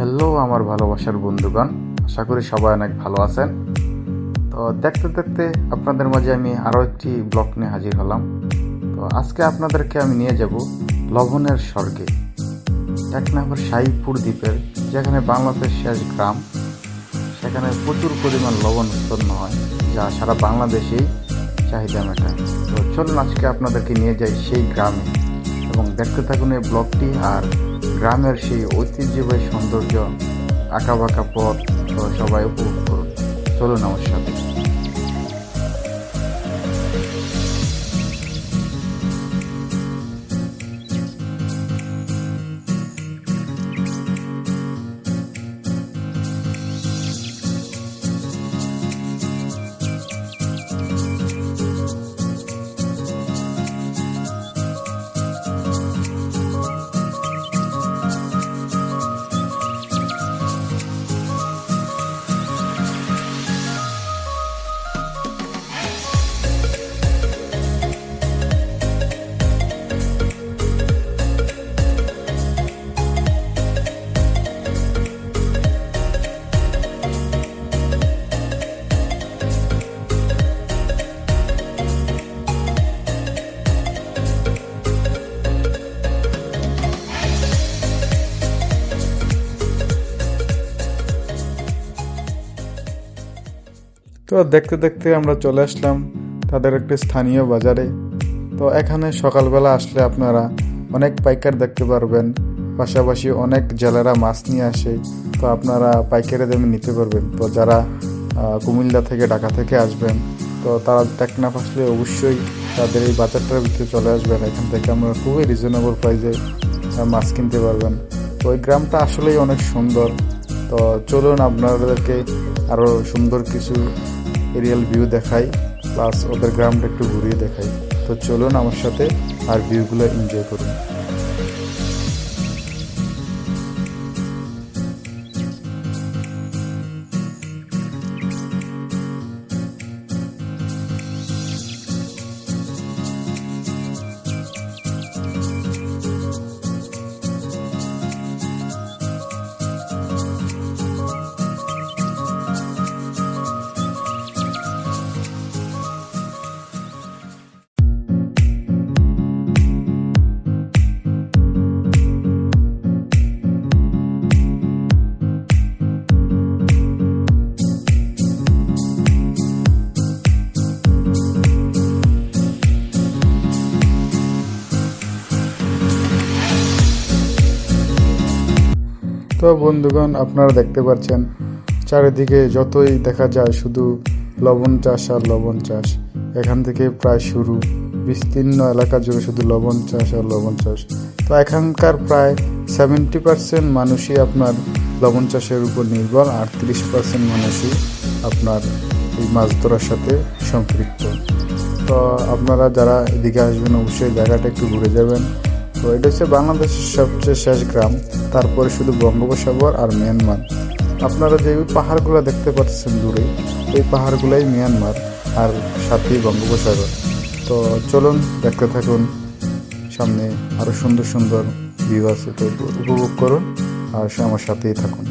Hello আমার ভালোবাসার বন্ধুগণ, আশা করি সবাই অনেক ভালো আছেন। তো দেখতে দেখতে আপনাদের মাঝে আমি আরও একটি ব্লগ নিয়ে হাজির হলাম। তো আজকে আপনাদেরকে আমি নিয়ে যাব লবণের স্বর্গে, টেকনাফের শাহীপুর দ্বীপের, যেখানে বাংলাদেশের শেষ গ্রাম। সেখানে প্রচুর পরিমাণ লবণ উৎপন্ন হয়, যা সারা বাংলাদেশেই চাহিদা মেটায়। তো চলুন আজকে আপনাদেরকে নিয়ে যাই সেই গ্রামে এবং দেখতে থাকুন এই ব্লগটি। আর গ্রামের সেই ঐতিহ্যবাহী সৌন্দর্য, আঁকাবাঁকা পথ তো সবাই উপভোগ করুন। চলুন আমার সাথে। তো দেখতে দেখতে আমরা চলে আসলাম তাদের একটি স্থানীয় বাজারে। তো এখানে সকালবেলা আসলে আপনারা অনেক পাইকার দেখতে পারবেন, পাশাপাশি অনেক জেলেরা মাছ নিয়ে আসে। তো আপনারা পাইকারি দামে নিতে পারবেন। তো যারা কুমিল্লা থেকে, ঢাকা থেকে আসবেন, তো তারা টেকনাফ আসলে অবশ্যই তাদের এই বাজারটার ভিতরে চলে আসবেন। এখান থেকে আমরা খুবই রিজনেবল প্রাইসে মাছ কিনতে পারবেন। তো ওই গ্রামটা আসলেই অনেক সুন্দর। তো চলুন আপনাদেরকে আরও সুন্দর কিছু এরিয়াল ভিউ দেখাই, প্লাস ওদের গ্রামটা একটু ঘুরিয়ে দেখাই। তো চলুন আমার সাথে আর ভিউগুলো এনজয় করুন। তো বন্ধুগণ, আপনারা দেখতে পাচ্ছেন চারিদিকে যতই দেখা যায় শুধু লবণ চাষ আর লবণ চাষ। এখান থেকে প্রায় শুরু, বিস্তীর্ণ এলাকা জুড়ে শুধু লবণ চাষ আর লবণ চাষ। তো এখানকার প্রায় 70% মানুষই আপনার লবণ চাষের উপর নির্ভর, আর 30% মানুষই আপনার এই মাছ ধরার সাথে সম্পৃক্ত। তো আপনারা যারা এদিকে আসবেন অবশ্যই জায়গাটা একটু ঘুরে যাবেন। তো এটা হচ্ছে বাংলাদেশের সবচেয়ে শেষ গ্রাম, তারপরে শুধু বঙ্গোপসাগর আর মিয়ানমার। আপনারা যে পাহাড়গুলো দেখতে পাচ্ছেন দূরে, এই পাহাড়গুলাই মিয়ানমার, আর সাথেই বঙ্গোপসাগর। তো চলুন দেখতে থাকুন, সামনে আরও সুন্দর সুন্দর ভিউ আছে। তো উপভোগ করুন আর আমার সাথেই থাকুন।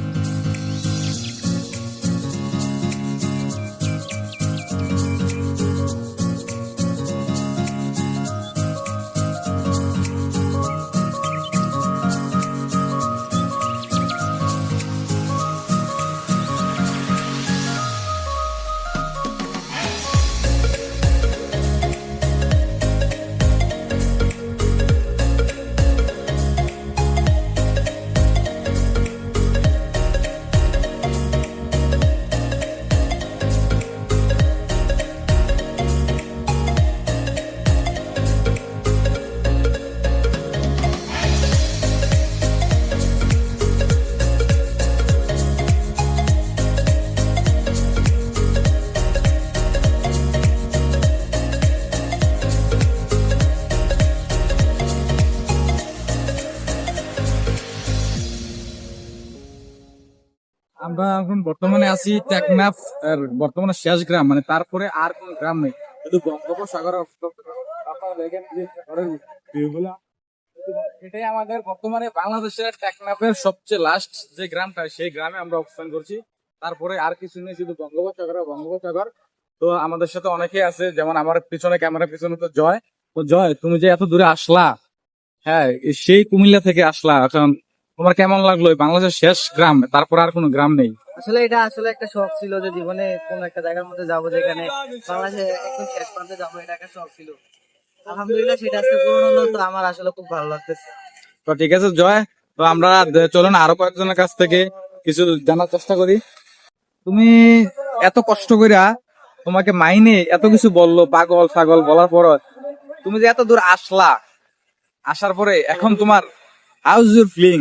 আমরা এখন বর্তমানে আছি টেকনাফ এর বর্তমানে শেষ গ্রাম, মানে তারপরে আর কোন গ্রাম নেই, শুধু বঙ্গোপসাগর। আপনারা দেখেন যে শহরের ভিউগুলা এটাই আমাদের বর্তমানে বাংলাদেশের টেকনাফের সবচেয়ে লাস্ট যে গ্রামটা, সেই গ্রামে আমরা অবস্থান করছি। তারপরে আর কিছু নেই, শুধু বঙ্গোপসাগর আর বঙ্গোপসাগর। তো আমাদের সাথে অনেকেই আছে, যেমন আমার পিছনে, ক্যামেরার পিছনে তো জয়। তো জয়, তুমি যে এত দূরে আসলা, হ্যাঁ, সেই কুমিল্লা থেকে আসলা, এখন তোমার কেমন লাগলো? এই বাংলাদেশের শেষ গ্রাম, তারপর আর কোনো গ্রাম নেই। আসলে এটা আসলে একটা শখ ছিল যে জীবনে কোন একটা জায়গার মধ্যে যাবো, যেখানে বাংলাদেশে একদম শেষ প্রান্তে যাবো, এটা একটা শখ ছিল। আলহামদুলিল্লাহ সেটা আজকে পূরণ হলো, তো আমার আসলে খুব ভালো লাগতেছে। তো ঠিক আছে জয়, তো আমরা চলুন আরো কয়েকজনের কাছ থেকে কিছু জানার চেষ্টা করি। তুমি এত কষ্ট কইরা, তোমাকে মাইনে এত কিছু বললো, পাগল ছাগল বলার পর তুমি যে এত দূর আসলা, আসার পরে এখন তোমার how is your feeling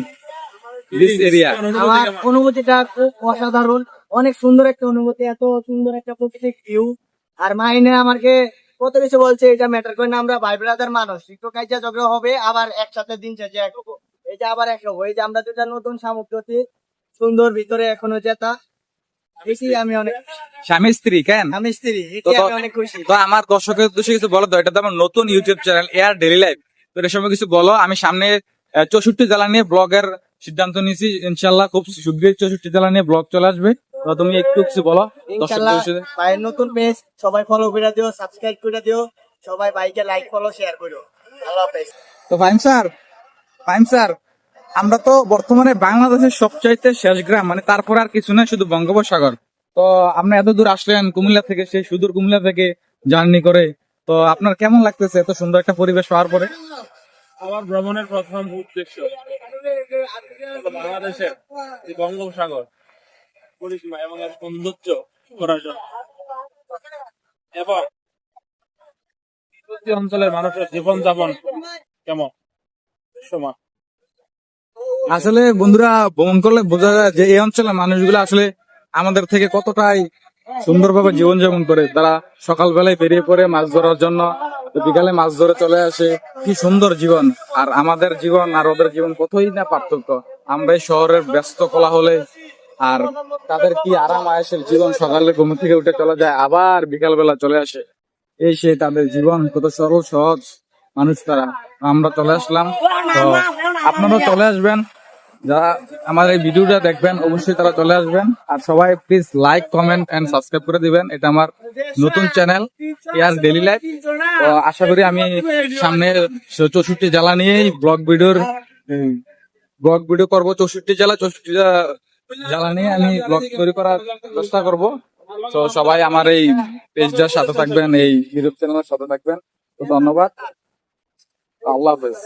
this area? আমার অনুভূতিটা খুব অসাধারণ, অনেক সুন্দর একটা অনুভূতি, এত সুন্দর একটা প্রাকৃতিক ভিউ। আর মাইনে আমাকে কত কিছু বলছে, এটা ম্যাটার করে না, আমরা ভাই ব্রাদার মানুষ, একটু কাজা ঝগড়া হবে, আবার একসাথে দিন শেষে এক হবো। এটা আবার এক হবো, এই যে আমরা দুটা নতুন সামগ্রী সুন্দর ভিতরে এখনো যেতা, এটি আমি অনেক স্বামী স্ত্রী কেন? আমি স্ত্রী, এটি তো আমি অনেক খুশি। তো আমার দর্শকের উদ্দেশ্যে কিছু বলো তো, এটা তো আমার নতুন YouTube channel air daily life. তো এর সময় কিছু বলো। আমি সামনে 64 জেলা নিয়ে ব্লগের সিদ্ধান্ত নিয়েছি, ইনশাল্লাহ খুব শীঘ্রই 64 জেলা নিয়ে ব্লগ চলে আসবে। তো তুমি একটু কিছু বলো ইনশাআল্লাহ দর্শকদের। ভাইয়ের নতুন পেজ, সবাই ফলো করে দিও, সাবস্ক্রাইব করে দিও, সবাই ভাইকে লাইক ফলো শেয়ার করো। আল্লাহ হাফেজ। তো ফাইম স্যার, আমরা তো বর্তমানে বাংলাদেশের সবচাইতে শেষ গ্রাম, মানে তারপর আর কিছু না, শুধু বঙ্গোপসাগর। তো আপনি এত দূর আসলেন কুমিল্লা থেকে, সেই সুদূর কুমিল্লা থেকে জার্নি করে, তো আপনার কেমন লাগতেছে এত সুন্দর একটা পরিবেশ পাওয়ার পরে? আমার ভ্রমণের প্রথম উদ্দেশ্য বাংলাদেশের যে বঙ্গোপসাগর পরিসীমা এবং এর সৌন্দর্য করার জন্য, এবং প্রতি অঞ্চলের মানুষের জীবনযাপন কেমন সময়। আসলে বন্ধুরা, ভ্রমণ করলে বোঝা যায় যে এই অঞ্চলের মানুষগুলো আসলে আমাদের থেকে কতটাই সুন্দরভাবে জীবনযাপন করে। তারা সকালবেলায় বেরিয়ে পড়ে মাছ ধরার জন্য, বিকালে মাছ ধরে চলে আসে। কি সুন্দর জীবন! আর আমাদের জীবন আর ওদের জীবন কতই না পার্থক্য। আমরা এই শহরের ব্যস্ত কোলাহলে, আর তাদের কি আরাম আয়েশের জীবন, সকালে ঘুম থেকে উঠে চলে যায়, আবার বিকাল বেলা চলে আসে। এই সে তাদের জীবন, কত সরল সহজ মানুষ তারা। আমরা চলে আসলাম, তো আপনারাও চলে আসবেন। যারা আমার এই ভিডিওটা দেখবেন অবশ্যই তারা চলে আসবেন। আর সবাই please like, comment and subscribe করে দিবেন। এটা আমার নতুন চ্যানেল ইয়ার ডেইলি লাইফ। তো আশা করি আমি সামনে 64 জেলা নিয়েই ব্লগ ভিডিও করবো। 64 জেলা নিয়ে আমি ব্লগ তৈরি করার চেষ্টা করব। তো সবাই আমার এই পেজটার সাথে থাকবেন, এই ইউটিউব চ্যানেলের সাথে থাকবেন। তো ধন্যবাদ, আল্লাহ হাফেজ।